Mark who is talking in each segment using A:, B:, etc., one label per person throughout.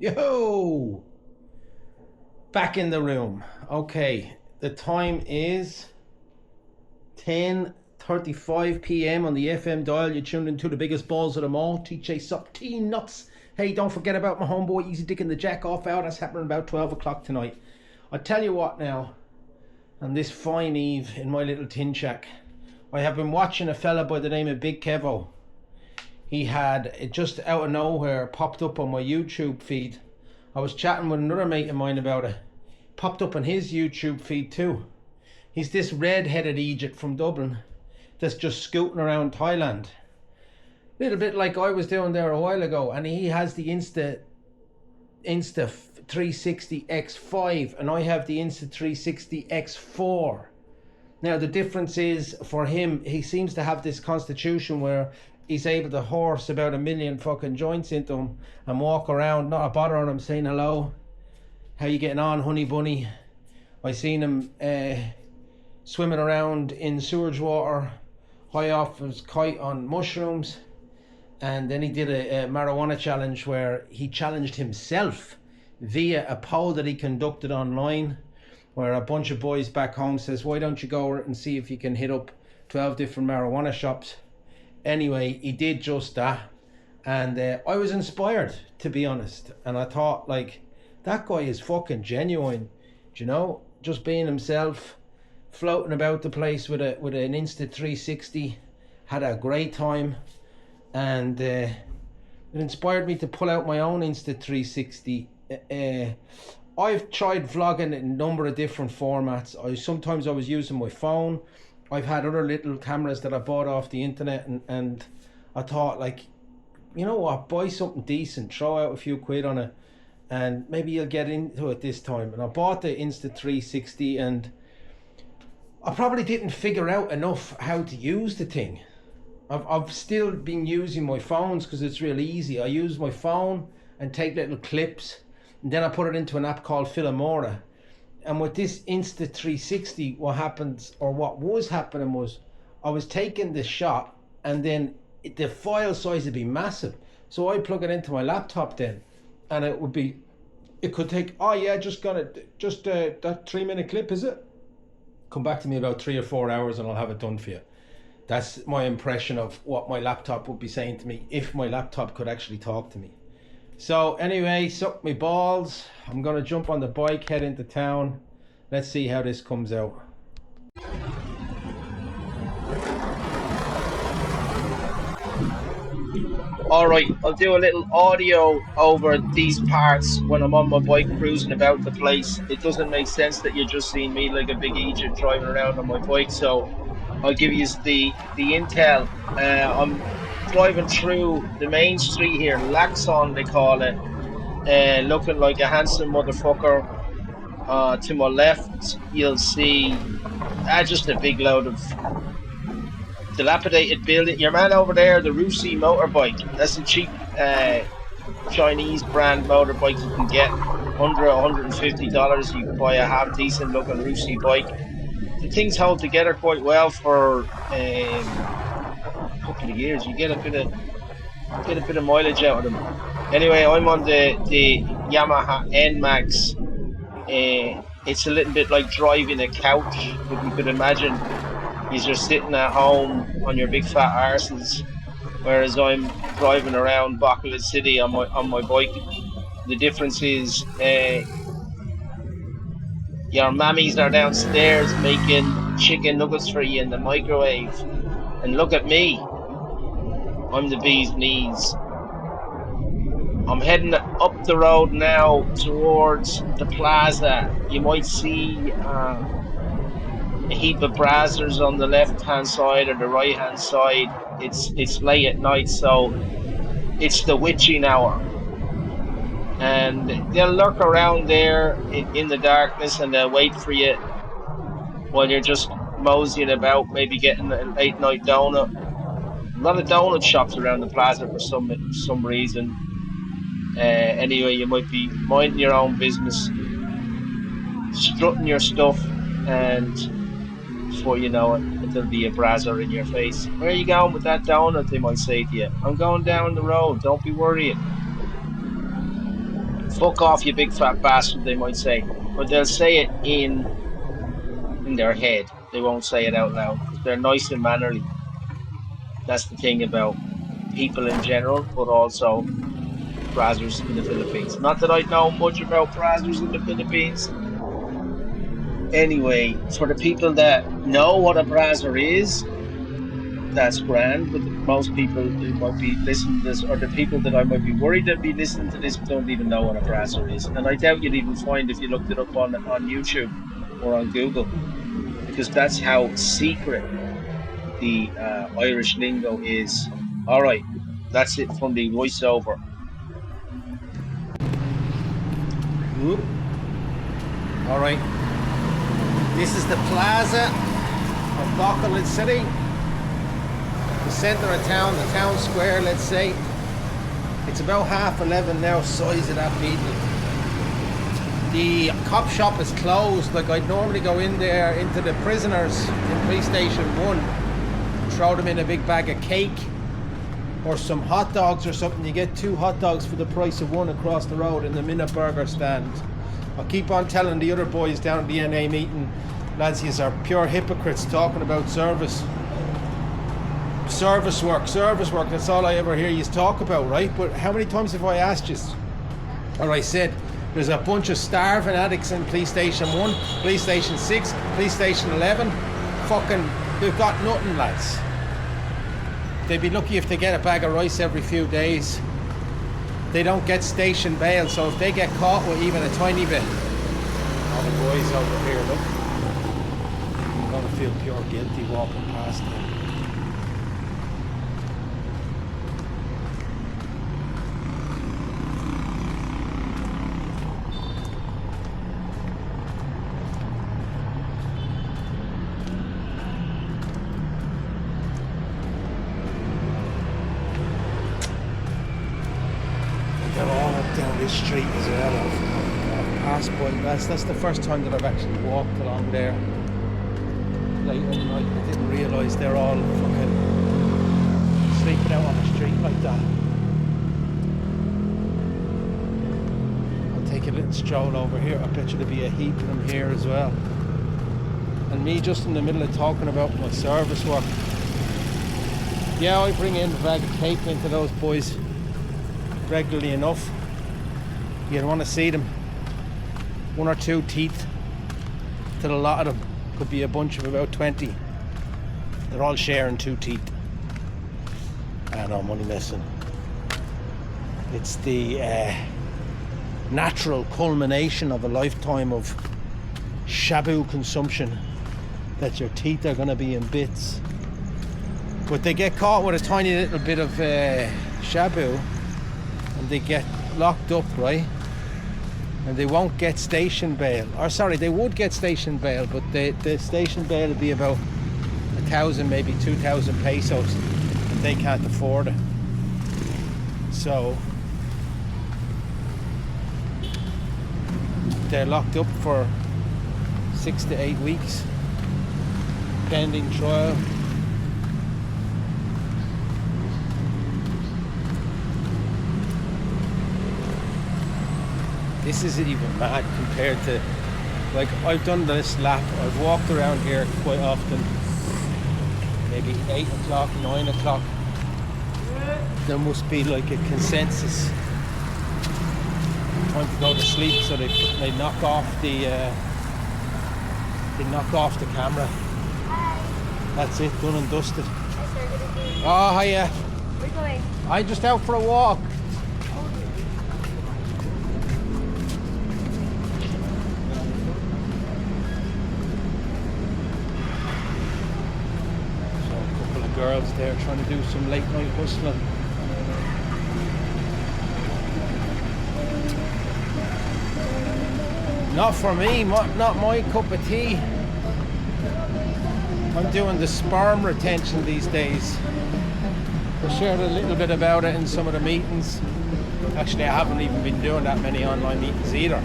A: Yo! Back in the room. Okay, the time is 10:35 p.m. on the FM dial. You're tuned into the biggest balls of them all. TJ Suck T Nuts. Hey, don't forget about my homeboy Easy Dicking the Jack Off out. That's happening about 12 o'clock tonight. I tell you what now, on this fine eve in my little tin shack, I have been watching a fella by the name of Big Kevo. He had it just out of nowhere popped up on my YouTube feed. I was chatting with another mate of mine about it. Popped up on his YouTube feed too. He's this red-headed Egypt from Dublin that's just scooting around Thailand. A little bit like I was doing there a while ago, and he has the Insta 360 X5 and I have the Insta 360 X4. Now the difference is for him, he seems to have this constitution where he's able to horse about a million fucking joints into him and walk around, not a bother on him, saying hello, how you getting on, honey bunny. I seen him swimming around in sewage water, high off his kite on mushrooms, and then he did a marijuana challenge where he challenged himself via a poll that he conducted online, where a bunch of boys back home says, why don't you go and see if you can hit up 12 different marijuana shops. Anyway, he did just that, and I was inspired, to be honest, and I thought, like, that guy is fucking genuine, you know, just being himself, floating about the place with an Insta 360, had a great time, and it inspired me to pull out my own Insta 360. I've tried vlogging in a number of different formats. Sometimes I was using my phone. I've had other little cameras that I bought off the internet, and I thought, like, you know what, buy something decent, throw out a few quid on it, and maybe you'll get into it this time. And I bought the Insta 360, and I probably didn't figure out enough how to use the thing. I've still been using my phones because it's real easy. I use my phone and take little clips, and then I put it into an app called Filmora. And with this Insta 360, what happens, or what was happening, was I was taking the shot, and then the file size would be massive. So I plug it into my laptop then, and it could take, oh yeah, that 3 minute clip, is it? Come back to me about 3 or 4 hours and I'll have it done for you. That's my impression of what my laptop would be saying to me if my laptop could actually talk to me. So anyway, suck me balls. I'm gonna jump on the bike, head into town. Let's see how this comes out.
B: Alright, I'll do a little audio over these parts when I'm on my bike cruising about the place. It doesn't make sense that you're just seeing me like a big Egypt driving around on my bike, so I'll give you the intel. I'm driving through the main street here, Laxon they call it, looking like a handsome motherfucker. To my left, you'll see just a big load of dilapidated building. Your man over there, the Rusi motorbike, that's a cheap Chinese brand motorbike you can get under $150. You can buy a half decent looking Rusi bike. The things hold together quite well for a couple of years. You get a bit of mileage out of them. Anyway, I'm on the Yamaha NMAX. It's a little bit like driving a couch, if you could imagine. You're sitting at home on your big fat arses, whereas I'm driving around Bacolod City on my bike. The difference is your mammies are downstairs making chicken nuggets for you in the microwave, and look at me, I'm the bee's knees. I'm heading up the road now towards the plaza. You might see a heap of brazzers on the left hand side or the right hand side. It's late at night, so it's the witching hour, and they'll lurk around there in the darkness, and they'll wait for you while you're just moseying about, maybe getting a late night donut. A lot of donut shops around the plaza for some reason. Anyway, you might be minding your own business, strutting your stuff, and before you know it, there'll be a brazzer in your face. Where are you going with that donut? They might say to you. I'm going down the road. Don't be worrying. Fuck off, you big fat bastard, they might say. But they'll say it in their head. They won't say it out loud because they're nice and mannerly. That's the thing about people in general, but also brazzers in the Philippines. Not that I know much about brazzers in the Philippines. Anyway, for the people that know what a brazzer is, that's grand. But most people who might be listening to this, or the people that I might be worried that be listening to this, don't even know what a brazzer is. And I doubt you'd even find if you looked it up on YouTube or on Google, because that's how secret the Irish lingo is. All right, that's it from the voiceover.
A: Whoop. All right. This is the plaza of Bacolod City. The centre of town, the town square, let's say. It's about 11:30 now, size of that beetle. The cop shop is closed. Like, I'd normally go in there into the prisoners in police station 1, throw them in a big bag of cake or some hot dogs or something. You get 2 hot dogs for the price of 1 across the road in the Minute Burger stand. I'll keep on telling the other boys down at the NA meeting, lads, yous are pure hypocrites talking about service work, that's all I ever hear you talk about, right? But how many times have I asked you, or I said, there's a bunch of starving addicts in police station 1, police station 6, police station 11, fucking, they've got nothing, lads. They'd be lucky if they get a bag of rice every few days. They don't get station bail, so if they get caught with even a tiny bit, all the boys over here, look, I'm gonna feel pure guilty walking past them. They're all up down this street as well. I've passed by, that's the first time that I've actually walked along there late at night. I didn't realise they're all fucking sleeping out on the street like that. I'll take a little stroll over here. I bet you there'll be a heap of them here as well. And me just in the middle of talking about my service work. Yeah, I bring in a bag of cake into those boys regularly enough. You'd want to see them. 1 or 2 teeth to the lot of them. Could be a bunch of about 20. They're all sharing 2 teeth. I know, I'm only messing. It's the natural culmination of a lifetime of shabu consumption that your teeth are going to be in bits. But they get caught with a tiny little bit of shabu, and they get locked up, right? And they won't get station bail. Or sorry, they would get station bail, but the station bail would be about 1,000, maybe 2,000 pesos, and they can't afford it. So they're locked up for 6 to 8 weeks, pending trial. This isn't even mad compared to, like, I've done this lap, I've walked around here quite often, maybe 8 o'clock, 9 o'clock. There must be like a consensus time to go to sleep, so they knock off the camera. That's it, done and dusted. Oh, hiya.
C: Where are you going?
A: I'm just out for a walk. Girls there trying to do some late night hustling. Not for me, not my cup of tea. I'm doing the sperm retention these days. I shared a little bit about it in some of the meetings. Actually, I haven't even been doing that many online meetings either.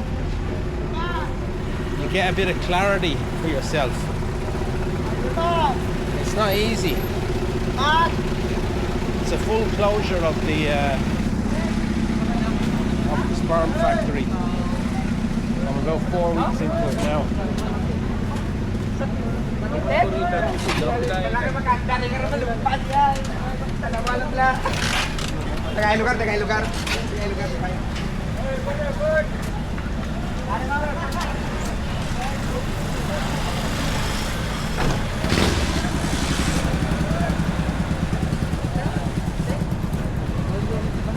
A: You get a bit of clarity for yourself. It's not easy. It's a full closure of the sperm factory. about 4 weeks into it now.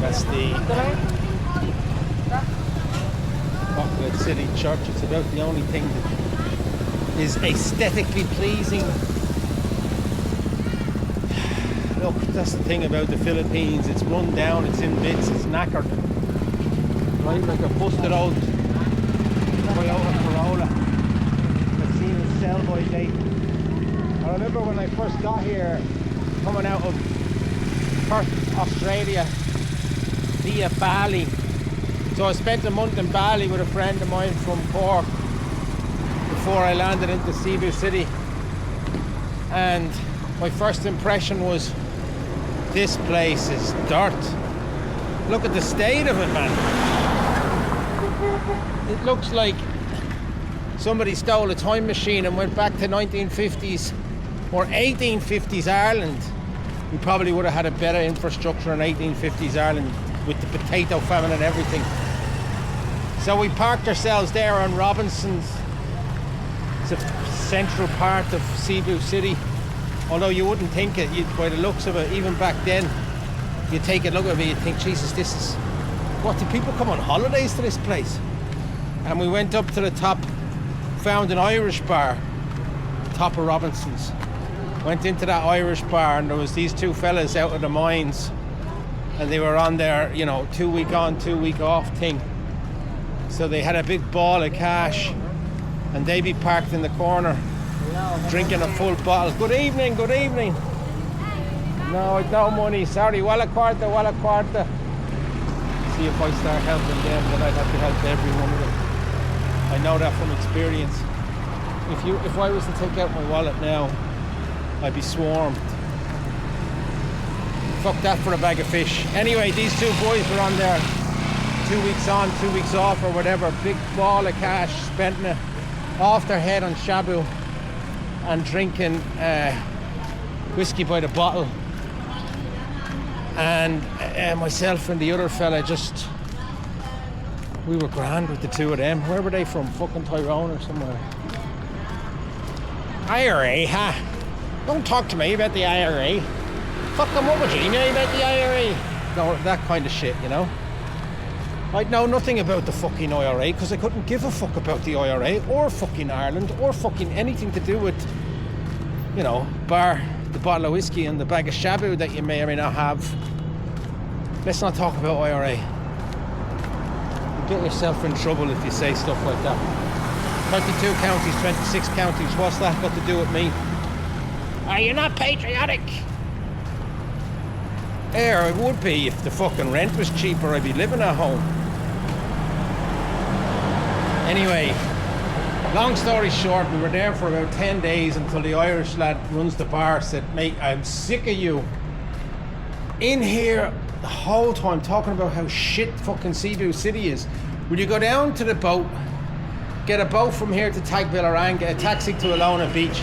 A: That's the Bacolod City Church. It's about the only thing that is aesthetically pleasing. Look, that's the thing about the Philippines. It's run down, it's in bits, it's knackered. Right, like a busted old Toyota Corolla that's seen a sell-by date. I remember when I first got here, coming out of Perth, Australia, via Bali. So I spent a month in Bali with a friend of mine from Cork before I landed into Cebu City. And my first impression was, this place is dirt. Look at the state of it, man. It looks like somebody stole a time machine and went back to 1950s or 1850s Ireland. We probably would have had a better infrastructure in 1850s Ireland with the potato famine and everything. So we parked ourselves there on Robinson's. It's a central part of Cebu City. Although you wouldn't think it, by the looks of it, even back then, you take a look at it, you'd think, Jesus, this is... What, do people come on holidays to this place? And we went up to the top, found an Irish bar, top of Robinson's. Went into that Irish bar and there was these two fellas out of the mines and they were on their, 2 week on, 2 week off thing. So they had a big ball of cash and they be parked in the corner drinking a full bottle. Good evening, good evening. No money, sorry, walla quarta. See, if I start helping them, then I'd have to help every one of them. I know that from experience. If I was to take out my wallet now, I'd be swarmed. Fuck that for a bag of fish. Anyway, these two boys were on there 2 weeks on, 2 weeks off or whatever. Big ball of cash, spending it off their head on shabu and drinking whiskey by the bottle. And myself and the other fella we were grand with the two of them. Where were they from? Fucking Tyrone or somewhere. IRA, huh? Don't talk to me about the IRA. Fuck them, what would you know about the IRA? No, that kind of shit, I'd know nothing about the fucking IRA because I couldn't give a fuck about the IRA or fucking Ireland or fucking anything to do with, bar the bottle of whiskey and the bag of shabu that you may or may not have. Let's not talk about IRA. You get yourself in trouble if you say stuff like that. 32 counties, 26 counties, what's that got to do with me? Are you not patriotic? Yeah, it would be if the fucking rent was cheaper. I'd be living at home. Anyway, long story short, we were there for about 10 days until the Irish lad runs the bar said, mate, I'm sick of you in here the whole time talking about how shit fucking Cebu City is. Will you go down to the boat, get a boat from here to Tagbilaran, get a taxi to Alona Beach,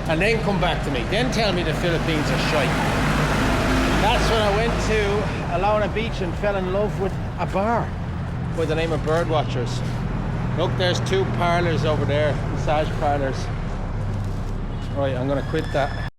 A: and then come back to me. Then tell me the Philippines are shite. That's when I went to Alona Beach and fell in love with a bar by the name of Birdwatchers. Look, there's two parlours over there, massage parlours. Right, I'm gonna quit that.